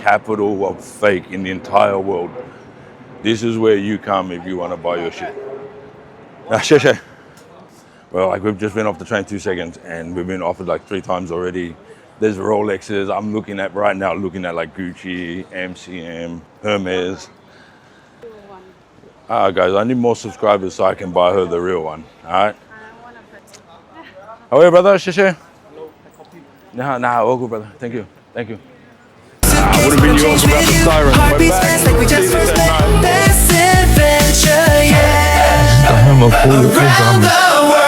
capital of fake in the entire world. This is where you come if you want to buy your shit. Well, like we've just been off the train 2 seconds and we've been offered like 3 times already. There's Rolexes. I'm looking at right now, like Gucci, MCM, Hermes. Guys, I need more subscribers so I can buy her the real one. All right. How are you, brother? Sheshe? Nah, all good, brother. Thank you. Thank you. I would have been yours without the siren. We're back. I'm a fool.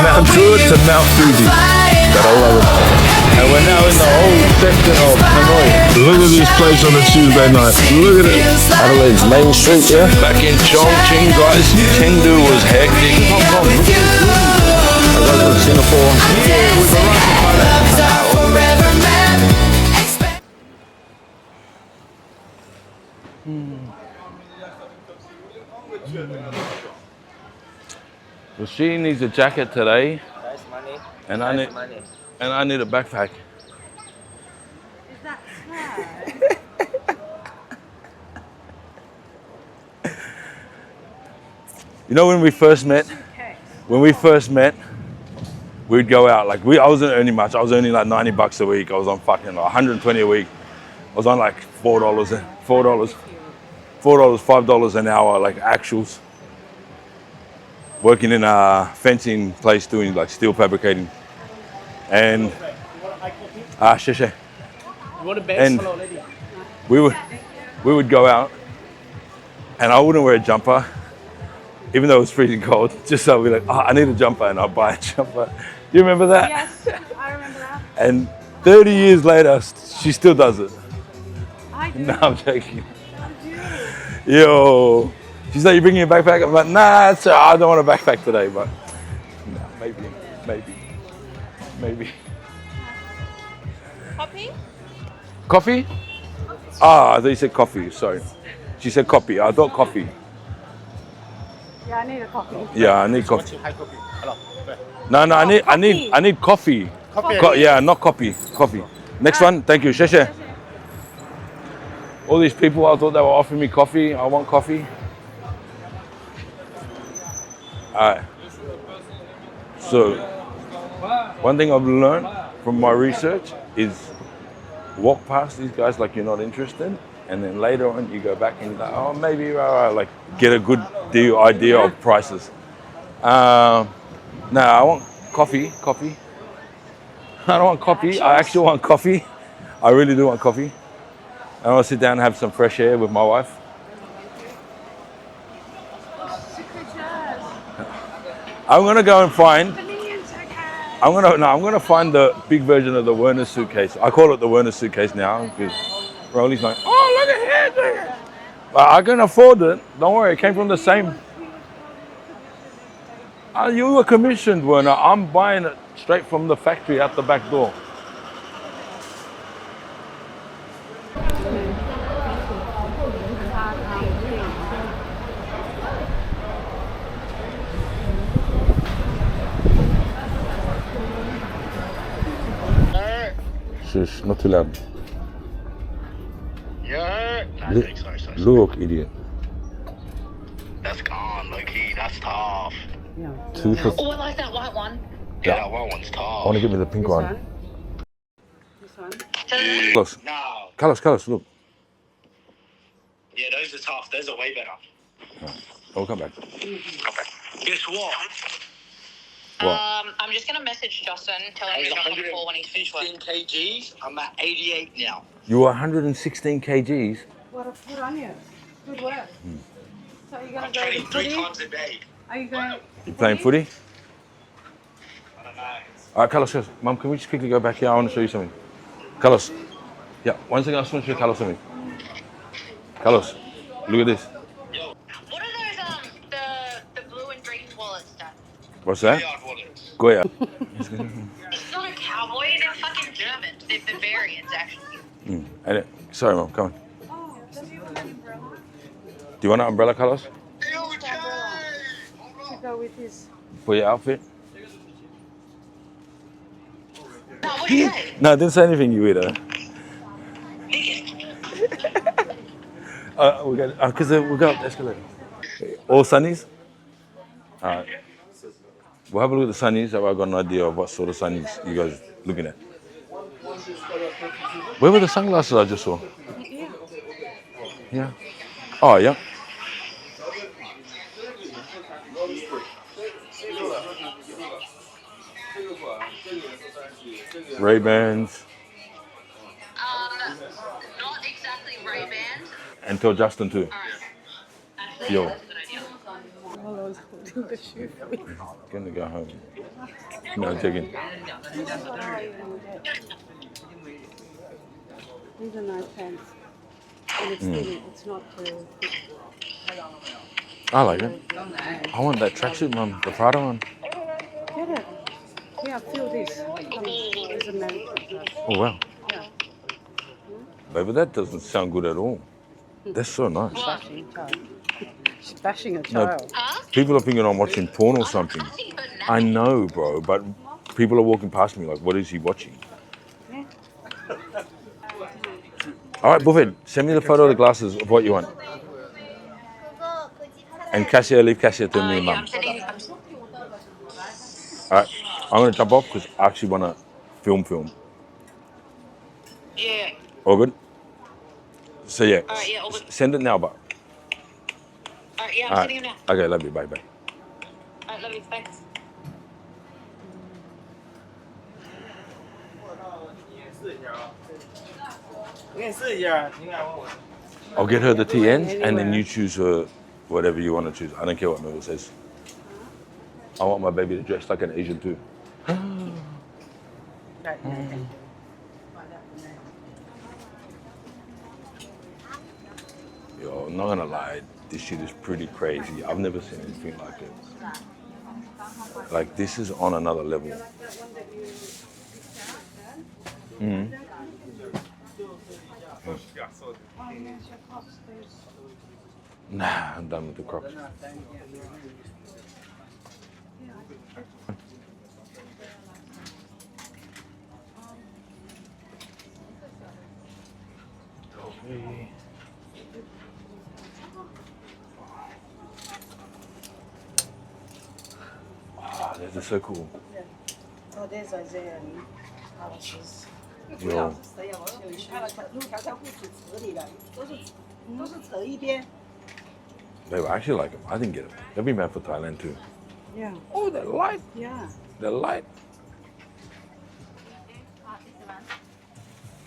Mount Druitt to Mount Fuji. But I love it. And we're now in the old section of Hanoi. Look at this place on a Tuesday night. Look at it. Adelaide's Main Street, yeah? Back in Chongqing, guys, Chengdu was hectic. Hong Kong. I go to Singapore. Yeah, we've arrived in Thailand. Well, she needs a jacket today, and I need a backpack. Is that sad? You know, when we first met, we'd go out. Like I wasn't earning much. I was earning like $90 a week. I was on fucking like 120 a week. I was on like $4, $5 an hour, like actuals. Working in a fencing place doing like steel fabricating. And sheshe. You want a bag? And we would go out and I wouldn't wear a jumper, even though it was freezing cold, just so I'd be like, oh, I need a jumper, and I'll buy a jumper. Do you remember that? Yes, I remember that. And 30 years later, she still does it. I do. No, I'm joking. Yo. She's like, you bringing a backpack? I'm like, nah, I don't want a backpack today, but no, maybe. Coffee? Coffee? I thought you said coffee, sorry. She said coffee, I thought coffee. Yeah, I need a coffee. Yeah, I need coffee. No, I need coffee. Yeah, not coffee, coffee. Next one, thank you, Sheshe. All these people, I thought they were offering me coffee. I want coffee. Alright. So, one thing I've learned from my research is walk past these guys like you're not interested, and then later on you go back and you're like, oh, maybe like get a good idea of prices. No, I want coffee. I don't want coffee. I actually want coffee. I really do want coffee. I want to sit down and have some fresh air with my wife. I'm gonna go and find. I'm gonna find the big version of the Werner suitcase. I call it the Werner suitcase now because Rolly's like, oh, look at here. But I can afford it. Don't worry, it came from the same. You were commissioned, Werner. I'm buying it straight from the factory out the back door. Shush, not too loud. Yeah. Sorry. Look, idiot. That's gone, low key. That's tough. Yeah. Oh, I like that white one. Yeah, that white one's tough. I want to give me the pink one. This one? Carlos, No. Carlos, look. Yeah, those are tough. Those are way better. I'll come back. Guess what? I'm just gonna message Justin, tell him to jump on the call when he's finished work. 16 kgs. I'm at 88 now. You were 116 kgs. What on you? Good work. So you're gonna I'm go training to 3 footy? times a day. Are you going? You playing footy? I don't know. All right, Carlos, Mum, can we just quickly go back here? I want to show you something. Carlos. Yeah, one second, I just want to show Carlos something. Carlos, look at this. What are those, the blue and green wallets, Dad? What's that? Yard wallets. Goya. It's not a cowboy, they're fucking German. They're Bavarians, actually. Sorry, Mum, come on. Oh, does he want an umbrella? Do you want an umbrella, Carlos? To go with his. For your outfit? No, what do you say? No, I didn't say anything, you either. we got escalator. All sunnies? Alright. We'll have a look at the sunnies, so I've got an idea of what sort of sunnies you guys are looking at. Where were the sunglasses I just saw? Yeah. Yeah. Oh, yeah. Ray-Bans. Not exactly Ray-Bans. And tell Justin too. All right. Actually, Yo. that's a good idea. Well, I was holding the shoe for me. Gonna go home. No, checking. These are nice pants. And it's thin. It's not too thick. I like it. I want that tracksuit, Mum. The Prada one. Get it. Yeah, feel this. It's a American. Oh, wow. Yeah. Baby, that doesn't sound good at all. That's so nice. Bashing a child. She's bashing a No, child. Huh? people are thinking I'm watching porn or something. I know, bro, but people are walking past me like, what is he watching? Yeah. All right, Buffett, send me the photo of the glasses of what you want. And cashier, leave cashier to me and Yeah, Mum. I'm sending. All right, I'm going to jump off because I actually want to film. Yeah. All good? So, yeah, All right, yeah, all good. send it now, but. All right, yeah, I'm All sending right. him now. Okay, love you. Bye. All right, love you. Thanks. I'll get her the TNs and then you choose her whatever you want to choose. I don't care what Mabel says. I want my baby to dress like an Asian too. Yo, I'm not gonna lie, this shit is pretty crazy. I've never seen anything like it. Like, this is on another level. Nah, I'm done with the Crocs. Okay. Ah, this is so cool. Oh, there's Isaiah and Alice's. Yo, 你看了路条条不止词里了，都是扯一边。 babe, I actually like them. I didn't get them. They'll be made for Thailand too. Yeah. Oh, they're light. Yeah. They're light.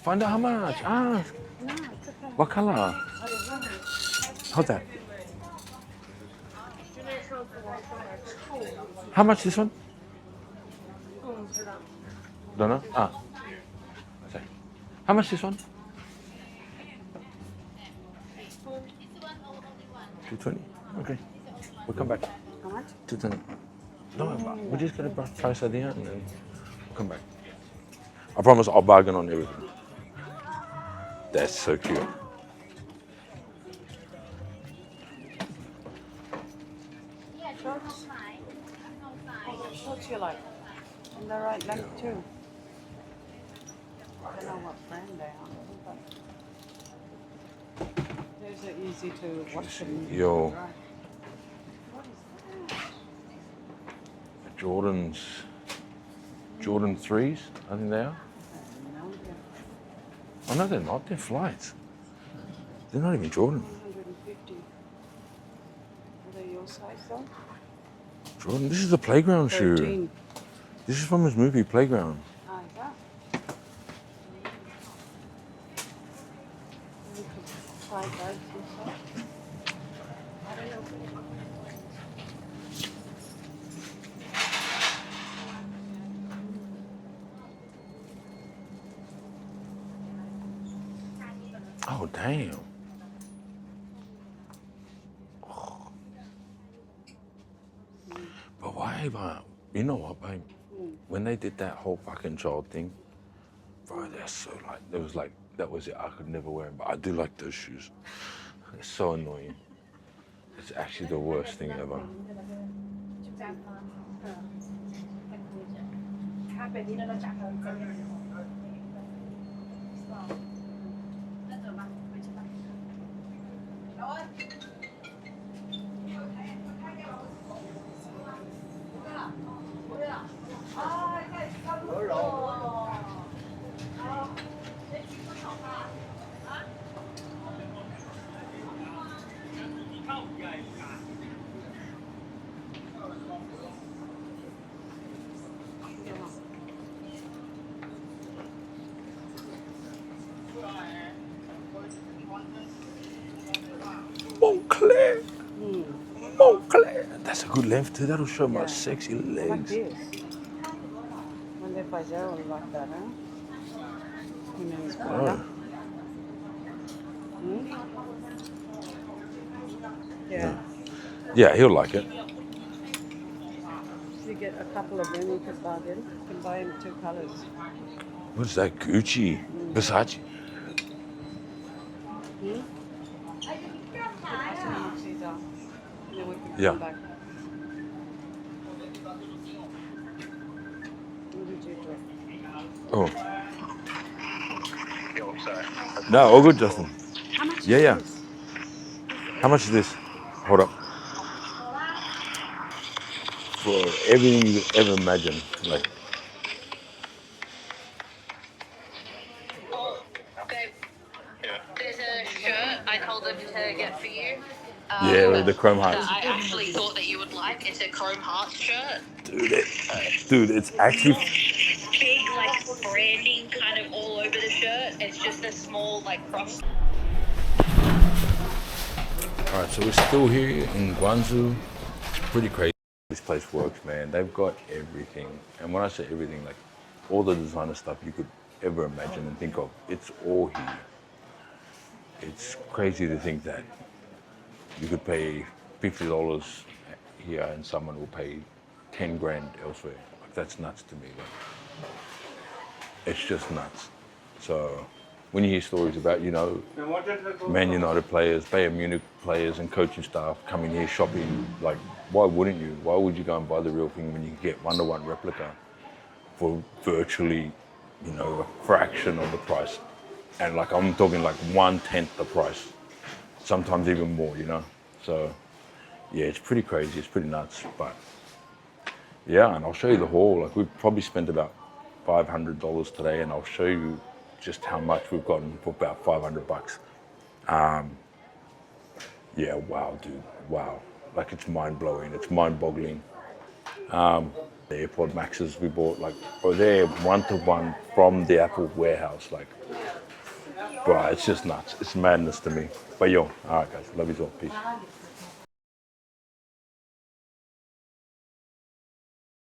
Find out how much. Ah, No, it's okay. what color? How's that? How much this one? Don't know. Ah. Okay. How much this one? 220. Okay. We'll come back. How much? 220. No, we're just gonna price at the end and then we'll come back. I promise I'll bargain on everything. That's so cute. Shorts? Oh, what shorts you like? And they're right length too. I don't know what brand they are, but those are easy to wash them. Yo. Dry. What is that? Jordan 3s, I think they are. No idea. Oh no, they're not. They're flights. They're not even Jordan. 150. Are they your size though? Jordan, this is a playground shoe. 13. This is from his movie Playground. Ah, is that? You could try those yourself. I don't know. Oh damn. But why, but you know what, babe? When they did that whole fucking child thing, bro, they're so like, that was it. I could never wear them, but I do like those shoes. It's so annoying. It's actually the worst thing ever. That's a good length too. That'll show my Yeah. sexy Like legs. this. Wonder if I will like that, huh? Jimenez Guada. Oh, Hmm? Yeah. yeah, he'll like it. If you get a couple of them, you could bargain. You can buy in 2 colors. What's that? Gucci, Versace. Hmm? Ask how much these are. And then we can Yeah. come back. What did you do? Oh, Yo, sorry. no, all good, Justin. How much Yeah, is yeah. this? How much is this? Hold up. For everything you could ever imagine, like Oh, babe, Yeah. there's a shirt I told them to get for you. yeah, with the chrome That hearts. I actually thought that you would like. It's a Chrome Hearts shirt. Dude, it's actually. Big, like, branding kind of all over the shirt. It's just a small, like, cross. All right, so we're still here in Guangzhou. It's pretty crazy. This place works, man. They've got everything, and when I say everything, like all the designer stuff you could ever imagine and think of, it's all here. It's crazy to think that you could pay $50 here and someone will pay 10 grand elsewhere. Like, that's nuts to me. Like, it's just nuts. So when you hear stories about, Man United players, Bayern Munich players and coaching staff coming here shopping, like, why wouldn't you? Why would you go and buy the real thing when you can get one-to-one replica for virtually, a fraction of the price? And like, I'm talking like 1/10 the price, sometimes even more, So yeah, it's pretty crazy, it's pretty nuts, but yeah, and I'll show you the haul. Like, we've probably spent about $500 today, and I'll show you just how much we've gotten for about $500. Yeah, wow, dude, wow. Like, it's mind-blowing, it's mind-boggling. The AirPod Maxes we bought, like, are there one-to-one from the Apple warehouse. Like, bro, it's just nuts. It's madness to me. But yo, all right, guys, love you all. Peace.